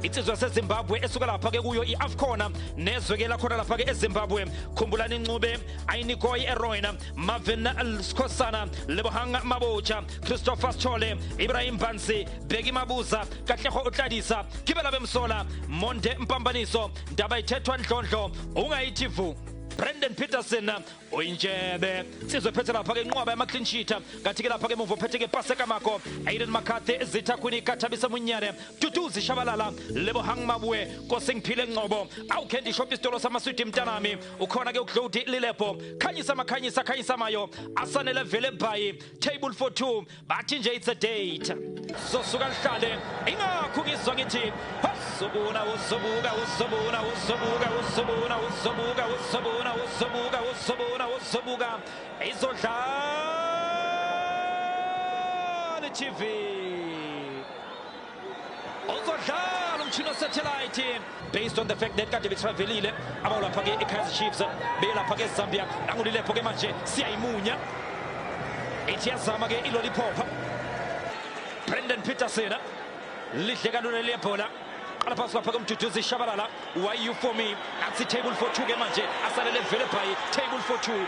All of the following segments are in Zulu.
Insizwa seZimbabwe esuka lapha ke kuyo iAfcon nezwekela khona lapha ke eZimbabwe. Khumbulani Ncube, Ainikoy Eroina, Marvin Skhosana, Lebohang Mabocha, Christopher Chole, Ibrahim Bansi, Begi Mabuza, Katlego Utladisa, Kibela Bemsola, Monde Mpambaniso, Ndaba ithethwa Ndlondlo, ungayithivu. Brendan Peterson oyinjebe sizwe phethe lapha ke nqwaba yama clean sheet kanti ke lapha ke muvo phethe ke Paseka Mako Aiden Makathe Zitha Kwini Kathabisa Munyane Tutuzi Shabalala Lebohang Mabwe Kosingiphile Ngcobo awukhendi shop isitolo samaswidi mntanami ukhona ke uGlody Lilepo khanyisa mayo asanele vele bhayi table for 2 bathi nje it's a date zosuka lihlale ingakho ngizwa ngithi uzobuka izodlala TV uzodlala umchino satellite based on the fact that kade betravelile abawulapha ke eKaizer Chiefs belapha ke Zambia nangulilepho ke manje siyayimunya ethi yazama ke ilolipop Brendan Peterson lihle kanone lebhola Alapha lapha kumduduzi Shabalala why you for me that's the table for 2 ke manje asalele vele bhayi table for 2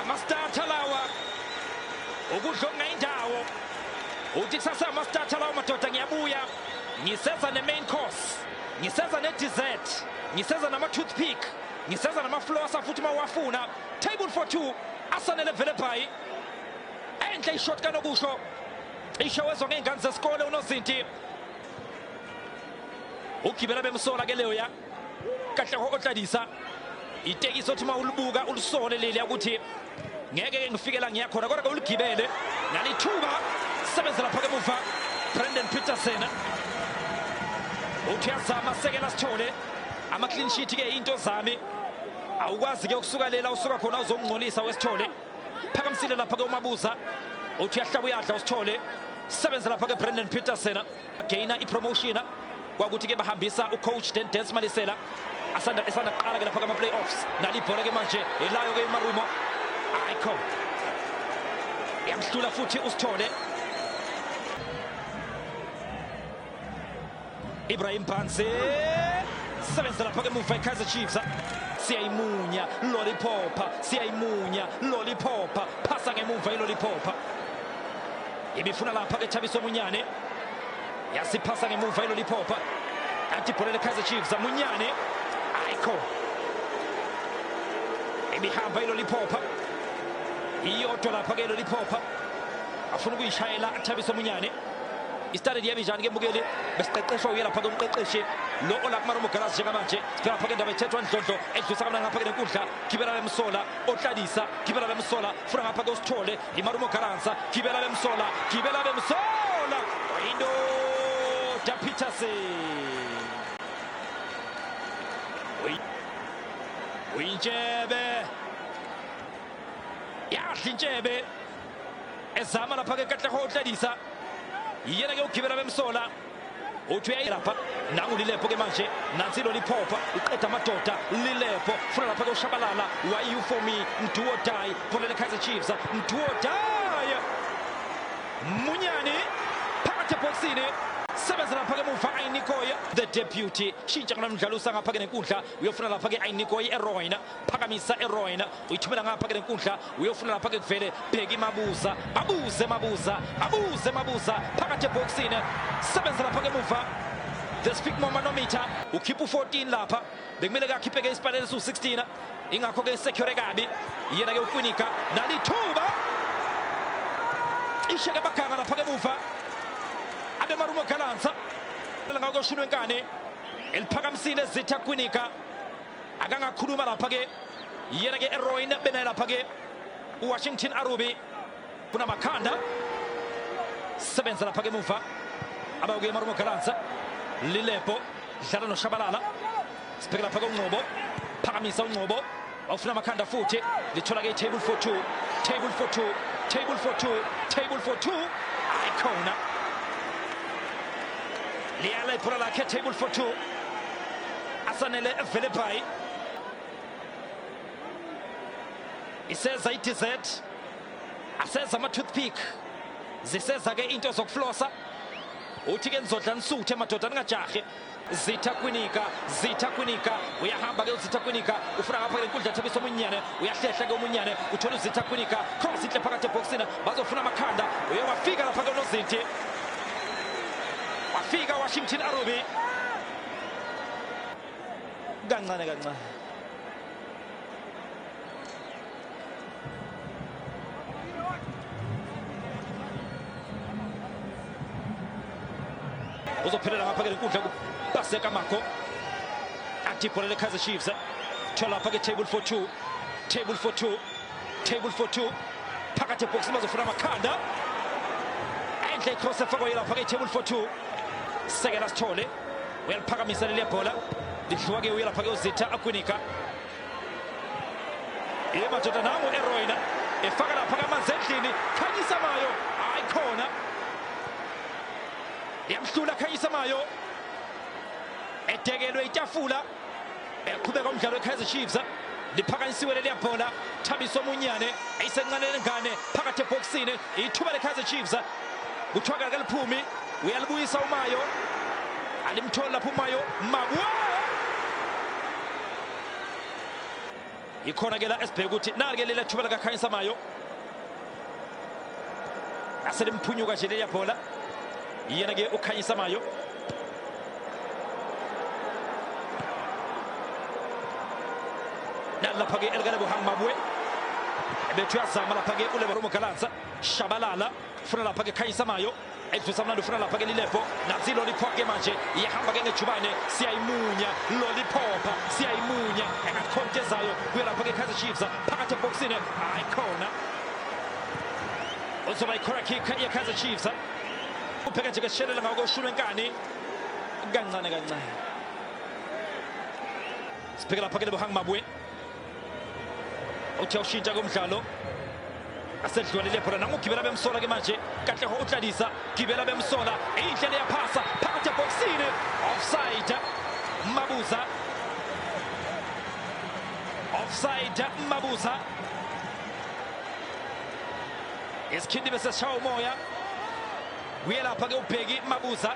amastarter lawa ukudlonga indawo uthi kusasa amastarter lawa madoda ngiyabuya ngiseza ne main course ngiseza ne dessert ngiseza nama toothpick ngiseza nama floss futhi mawafuna table for 2 asanele vele bhayi enhle ishot kanokusho ishawezwa ngengane zesikole unozinti ugibela bemsola ke leyo ya kahle otladisa itekiso othi mawulubuka ulusole leli ukuthi ngeke ngifikela ngiyakhona kodwa ke uligibele nalithuba sebenzela phake emuva Brendan Peterson uthi yazama sekela sithole ama clean sheet ke into zami awukwazi ke ukusuka lela usuka khona uzongcolisa wesithole phakamisile lapha ke uMabuza uthi yahlaba uyadla usithole sebenza lapha ke Brendan Peterson gaina ipromotion kwakuthi ke bahambisa ucoach Dennis Malisela asanda qala ke lapha ke ama playoffs nalibhola ke manje elayo ke imarumo ayikho yamhlula futhi usithole Ibrahim Bansi sebenza lapha ke muva eKaizer Chiefs siyayimunya lollipop phasa ngemuva ilollipop ibifuna lapha ke Thabiso Munyane yasiphasa ngemuva ilollipop athi bhola leKaizer Chiefs Munyane ayikho ibihamba ilollipop iyodwa lapha ke ilollipop afuna ukuyishayela Thabiso Munyane istade yabijani ke mbukeli besiqeqeshwa uyela phaka umqeqeshi lo olakumarumo galas njengamanje siphela phaka indaba ethethwa Ndlondlo edlusa kamna ngapha ke nenkundla gibela bemsola otladisa gibela bemsola funa ngapha ke usithole imarumo galansa gibela bemsola indo da Peterson uyinjebe yadlinjebe ezama lapha ke kahle otladisa yena ke ugibela bemsola uthi uyayilapha nangulilepho ke manje nansi lollipop uqeda amadoda lilepho funa lapha ke uShabalala why you for me do or die for the Kaizer Chiefs do or die Munyane phakathi eboxini sebenza lapha ke muva Ainikoy the deputy shintsha kana umdlalo usangapha ke nenkundla uyofuna lapha ke Ainikoy Eroina phakamisa Eroina uyithumela ngapha ke nenkundla uyofuna lapha ke kuvele Bheki Mabuza Mabuza phakathi eboxini sebenza lapha ke muva the speak manometer ukhipha u14 lapha bekumele ke akhiphe ke isipalele su16 ingakho ke secure kabi yena ke uQuinika nalithuba isheke baganga lapha ke muva Marumo Galansa ngako shunwenkane eliphakamisile Zitha Kwinika akangakhuluma lapha ke yena ke Eroina bena lapha ke uWashington Arubi kuna Makhanda sebenza lapha ke muva abawuke Marumo Galansa lilepho dlala noShabalala sibheka lapha koNgcobo phakamisa uNgcobo awufuna Makhanda futhi lithola ke table for 2 ayikona Liala put like a table for 2 asanele vele bhayi iseza idessert aseza ama toothpick ziseza ke into zokuflosa uthi ke nizodla nisuthe madoda ningajahi. Zitha Kwinika uyahamba ke uZitha Kwinika ufuna ngapha ke inkundla Thabiso Munyane uyahlehla ke uMunyane uthola uZitha Kwinika cross inhle phakathi eboxini bazofuna amakhanda uyawafika lapha ke noZinti wafika Washington Arobi kancane uzophelela ngapha ke inkundla Baseka Mako atipolele Kaizer Chiefs thola lapha ke table for two phakathi eboxini bazofuna amakhanda enhle cross efakwa lapha ke table for two sekela Sithole uyaliphakamisa leli bhola lidliwa ke uyalapha ke uZitha Kwinika madoda namu eRoina efaka lapha ke amanzi endlini Khanyisa Mayo ayikhona yamhlula Khanyisa Mayo edekelwe itafula eqhubeka umdlalo weKaizer Chiefs liphakanyisiwe leli bhola Thabiso Munyane ayisencane lengane phakathi eboxini ithuba leKaizer Chiefs kuthwaka ke liphumi uyalibuyisa uMayo alimthola lapho uMayo Mabwa ikhona ke la esibheka ukuthi nake leli thuba likaKhanyisa Mayo aselimpunyuka nje leli bhola yena ke uKhanyisa Mayo lapha ke Elgalebo Mabwe ebethu yazama lapha ke uLebo Galanza Shabalala ufuna lapha ke Khanyisa Mayo edlusa mnandi ufuna lapha ke Lilepo nazi lollipop ke manje iyahamba ke ngejubane siyayimunya lollipop siyayimunya engakhontezayo kuya lapha ke Kaizer Chiefs phakathi eboxini ayikhona uzoba ikhona kick ya Kaizer Chiefs upheka nje ke sishelela ngako Shulwenkani kancane sibheka lapha ke Lebo Mabwe uthi awushintsha komdlalo asedlwane lebhola nangugibela bemsola ke manje kahle ho uTladisa gibela bemsola indlela yaphasa phakathi eboxini offside Mabuza isikhindi bese sishawa umoya uyelapha ke ubheki Mabuza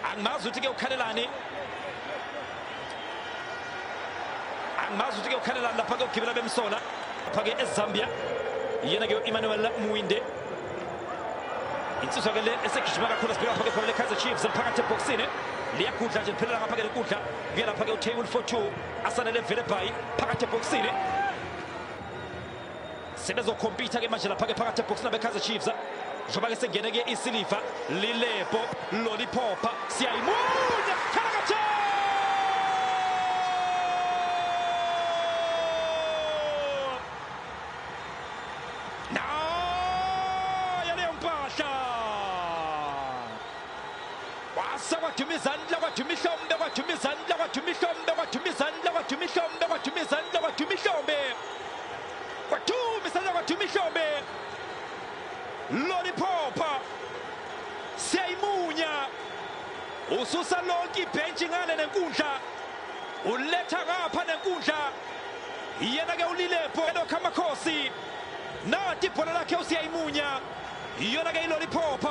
angimazi ukuthi ke ukhalelani lapha ke ugibela bemsola lapha ke eZambia yena ke Emmanuel Muwinde insizwa ke le esekujima kakhulu sibheka lapha ke khona leKaizer Chiefs phakathi eboxini liyagudla nje liphelela ngapha ke inkundla kuya lapha ke utable for two asanele Velebhayi phakathi eboxini sebezokompita ke manje lapha ke phakathi eboxini beKaizer Chiefs njengoba ke sengene ke isiliva Lilepo lollipop siyayimunya Khalakacha Wathumishombe lollipop siyayimunya ususa lonke ibhenji ngale nenkundla uletha ngapha nenkundla yena ke uLilepo lokho amakhosi nathi ibhola lakhe usiyayimunya yona ke ilollipop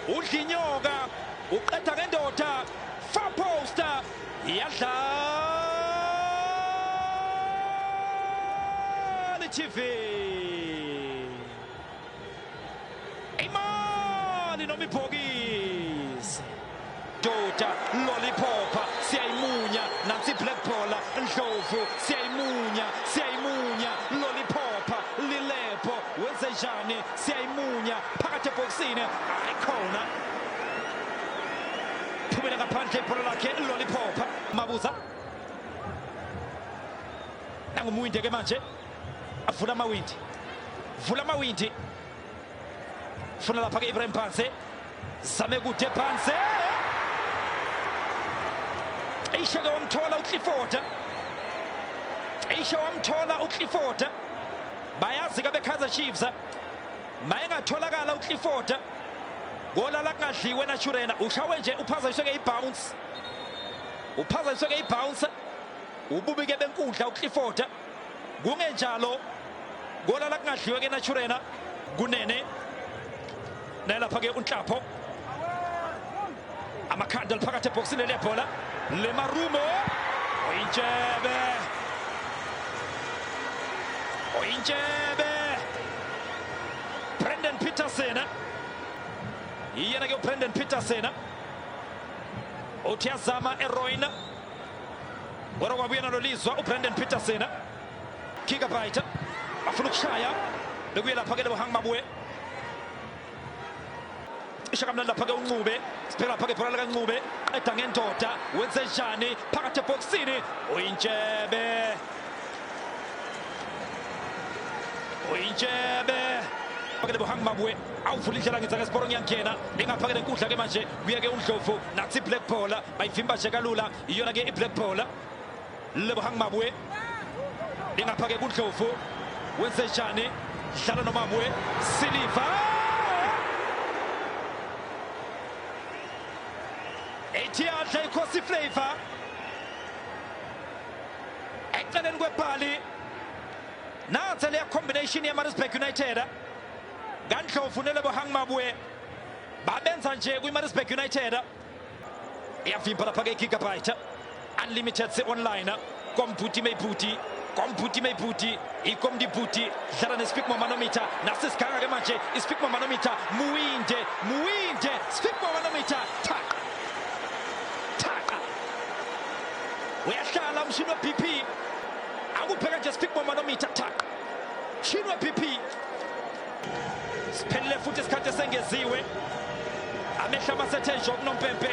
udlinyoka uqeda ngendoda far poster yadlala TV imali noma ibhokisi doda lollipop siyayimunya nansi black ball Ndlovu siyayimunya lollipop Lilepo wenze njani siyayimunya phakathi eboxini ayikhona phumela ngaphandle ibhola lakhe lollipop Mabuza nanguMuwinde ke manje avula amawindi funa lapha ke Ibrahim Phanse zame kude Phanse Aisha wamthola uClifford bayazi ke beKaizer Chiefs mayengatholakala uClifford gola la kungadliwe Naturena ushawe nje uphazanyiswe ke ibounce ububi ke benkundla uClifford kungenjalo gola la kungadliwe ke Naturena kunene nalapha-ke uNhlapho amakhanda phakathi ebhokisini lebhola leMarumo Oyintshebe Brendan Peterson yena-ke uBrendan Peterson uthi yazama eRoyna wena kwabuya nalo lizwa uBrendan Peterson Gigabyte bafuna ukushaya bekuye lapha-ke Lebohang Mabuye ishakamnandi lapha-ke uNcube sipheka lapha-ke ibhola likaNcube eda ngendoda wenze njani phakathi ebhokisini Oyintshebe phakathi Lebohang Mabuye awuvula indlela ngizake Siporo ngiyangena lingaphakathi enkundla-ke manje kuye-ke uNdlovu nathi i-black ball bayivimba nje kalula iyona-ke i-black ball Lebohang Mabuye lingaphakathi kuNdlovu wenze njani dlala noMabuye Silver Etiyadla iKhosi Flavour eceleni kwebhali nansi leya combination yeMaritzburg United kaNdlovu neLebohang Mabuye babenza nje kwiMaritzburg United iyavimba lapha-ke iGigabyte Unlimited online Kombuti Meibuti ikomdi Buti dlala neSpeakMore manometer nasesigaga-ke manje iSpeakMore manometer Muwinde SpeakMore manometer taka uyahlala umshini we-BP akubheka nje SpeakMore manometer taka mshini we-BP siphelile futhi isikhathi esengeziwe amehla amasethe nje okunompempe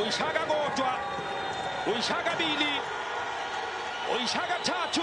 uyishaka kodwa uyishaka kabili uyishaka kathathu